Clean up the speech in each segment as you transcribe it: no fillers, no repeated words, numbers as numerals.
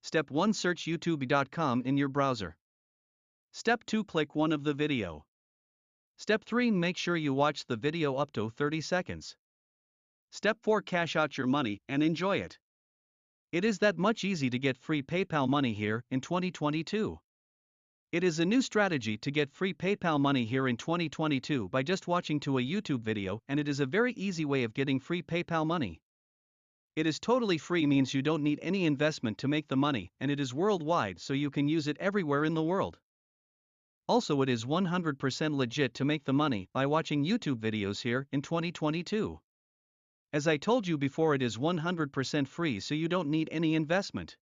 Step 1, search youtube.com in your browser. Step 2, click one of the video. Step 3, make sure you watch the video up to 30 seconds. Step 4, cash out your money and enjoy it. It is that much easy to get free PayPal money here in 2022. It is a new strategy to get free PayPal money here in 2022 by just watching to a YouTube video, and it is a very easy way of getting free PayPal money. It is totally free, means you don't need any investment to make the money, and it is worldwide, so you can use it everywhere in the world. Also, it is 100% legit to make the money by watching YouTube videos here in 2022. As I told you before, it is 100% free, so you don't need any investment.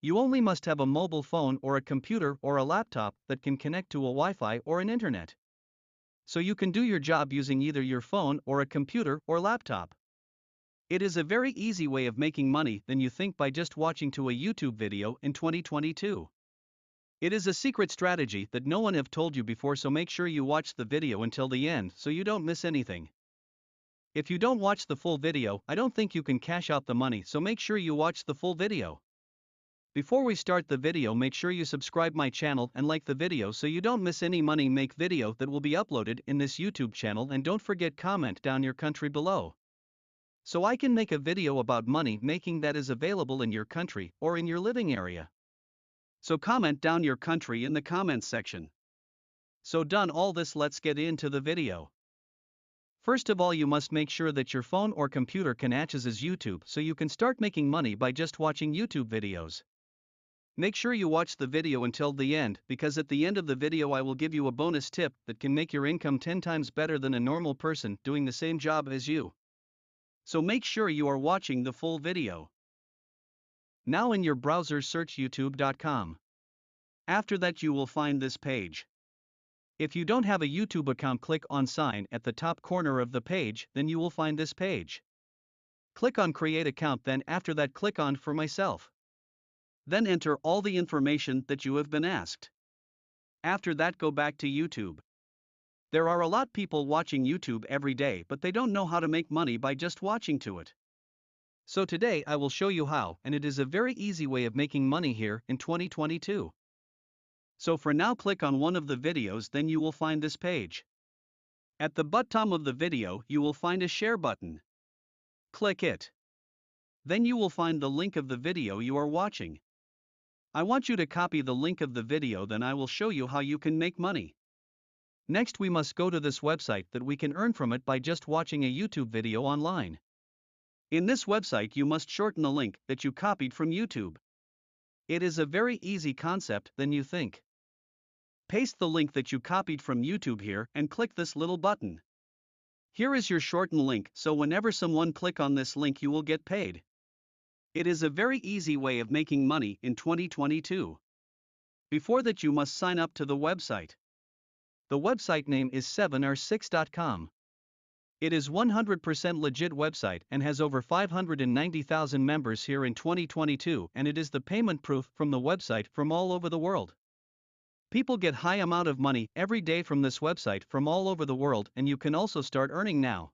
You only must have a mobile phone or a computer or a laptop that can connect to a Wi-Fi or an internet. So you can do your job using either your phone or a computer or laptop. It is a very easy way of making money than you think by just watching to a YouTube video in 2022. It is a secret strategy that no one have told you before, so make sure you watch the video until the end so you don't miss anything. If you don't watch the full video, I don't think you can cash out the money, so make sure you watch the full video. Before we start the video, make sure you subscribe my channel and like the video so you don't miss any money make video that will be uploaded in this YouTube channel, and don't forget comment down your country below, so I can make a video about money making that is available in your country or in your living area. So comment down your country in the comments section. So done all this, let's get into the video. First of all, you must make sure that your phone or computer can access YouTube so you can start making money by just watching YouTube videos. Make sure you watch the video until the end, because at the end of the video I will give you a bonus tip that can make your income 10 times better than a normal person doing the same job as you. So make sure you are watching the full video. Now in your browser search youtube.com. After that you will find this page. If you don't have a YouTube account, click on sign at the top corner of the page, then you will find this page. Click on create account, then after that click on for myself. Then enter all the information that you have been asked. After that go back to YouTube. There are a lot people watching YouTube every day, but they don't know how to make money by just watching to it. So today I will show you how, and it is a very easy way of making money here in 2022. So for now, click on one of the videos, then you will find this page. At the bottom of the video you will find a share button. Click it. Then you will find the link of the video you are watching. I want you to copy the link of the video, then I will show you how you can make money. Next we must go to this website that we can earn from it by just watching a YouTube video online. In this website you must shorten the link that you copied from YouTube. It is a very easy concept than you think. Paste the link that you copied from YouTube here and click this little button. Here is your shortened link, so whenever someone click on this link you will get paid. It is a very easy way of making money in 2022. Before that you must sign up to the website. The website name is 7r6.com. It is 100% legit website and has over 590,000 members here in 2022, and it is the payment proof from the website from all over the world. People get high amount of money every day from this website from all over the world, and you can also start earning now.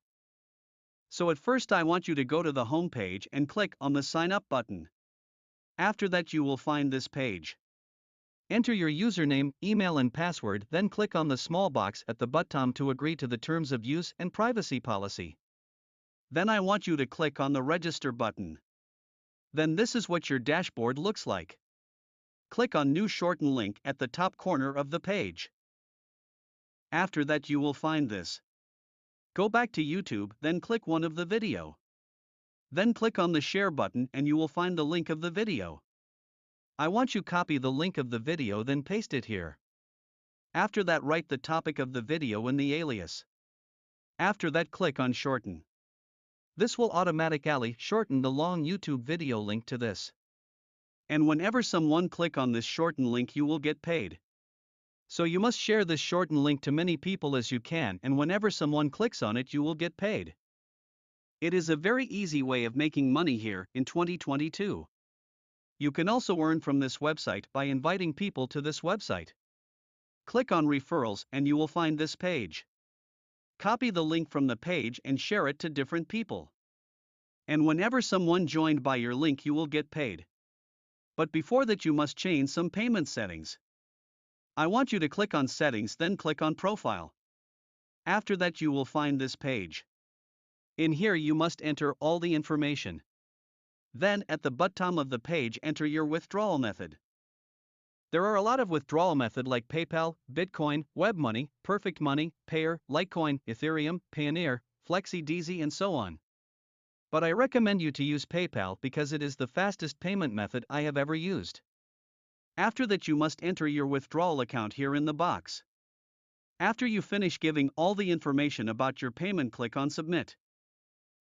So at first I want you to go to the home page and click on the sign up button. After that you will find this page. Enter your username, email and password, then click on the small box at the bottom to agree to the terms of use and privacy policy. Then I want you to click on the register button. Then this is what your dashboard looks like. Click on new shorten link at the top corner of the page. After that you will find this. Go back to YouTube, then click one of the video. Then click on the share button and you will find the link of the video. I want you copy the link of the video, then paste it here. After that write the topic of the video in the alias. After that click on shorten. This will automatically shorten the long YouTube video link to this. And whenever someone click on this shorten link you will get paid. So you must share this shortened link to many people as you can, and whenever someone clicks on it you will get paid. It is a very easy way of making money here in 2022. You can also earn from this website by inviting people to this website. Click on referrals and you will find this page. Copy the link from the page and share it to different people. And whenever someone joined by your link you will get paid. But before that you must change some payment settings. I want you to click on Settings, then click on Profile. After that you will find this page. In here you must enter all the information. Then at the bottom of the page enter your withdrawal method. There are a lot of withdrawal method like PayPal, Bitcoin, WebMoney, Perfect Money, Payer, Litecoin, Ethereum, Payoneer, FlexiDZ and so on. But I recommend you to use PayPal because it is the fastest payment method I have ever used. After that you must enter your withdrawal account here in the box. After you finish giving all the information about your payment, click on Submit.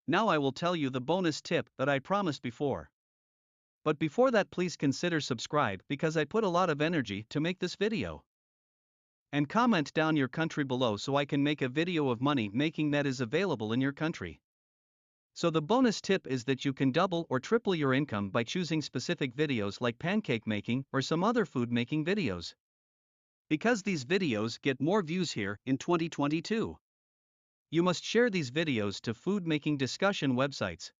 Now I will tell you the bonus tip that I promised before. But before that please consider subscribe because I put a lot of energy to make this video. And comment down your country below so I can make a video of money making that is available in your country. So the bonus tip is that you can double or triple your income by choosing specific videos like pancake making or some other food making videos. Because these videos get more views here in 2022. You must share these videos to food making discussion websites.